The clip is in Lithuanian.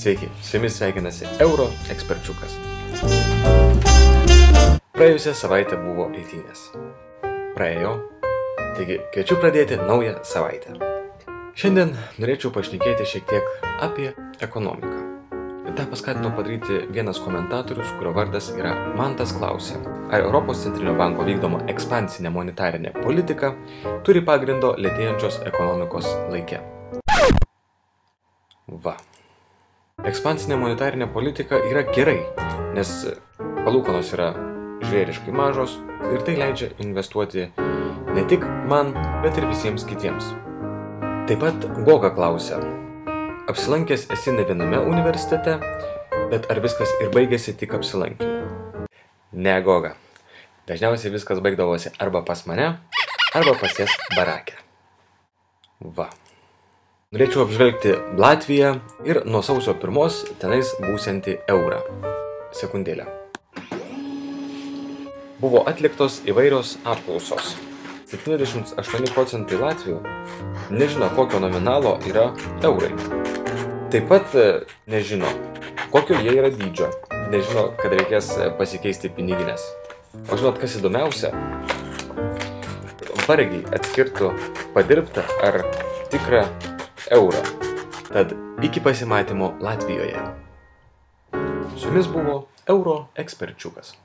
Sveiki, su jumis sveikinasi Euro eksperčiukas. Praėjusią savaitę buvo eitynės. Praėjo, taigi kviečiu pradėti naują savaitę. Šiandien norėčiau pašnekėti šiek tiek apie ekonomiką. Ir tą paskatino padaryti vienas komentatorius, kurio vardas yra Mantas klausė, ar Europos centrinio banko vykdoma ekspansinė monetarinė politika turi pagrindo lėtėjančios ekonomikos laike. Va. Ekspansinė monetarinė politika yra gerai, nes palūkanos yra žvėriškai mažos ir tai leidžia investuoti ne tik man, bet ir visiems kitiems. Taip pat Goga klausia, apsilankęs esi ne viename universitete, bet ar viskas ir baigėsi tik apsilankymu? Ne, Goga. Dažniausiai viskas baigdavosi arba pas mane, arba pas jas barake. Va. Norėčiau apžvelgti Latviją ir nuo sausio 1 tenais būsiantį eurą. Sekundėlę. Buvo atliktos įvairios apklausos. 78% Latvių nežino, kokio nominalo yra eurai. Taip pat nežino, kokio jie yra dydžio. Nežino, kad reikės pasikeisti piniginės. O žinot, kas įdomiausia? Vargiai atskirtų padirbtą ar tikrą eurą. Tad iki pasimatymo Latvijoje. Su jumis buvo Euro eksperčiukas.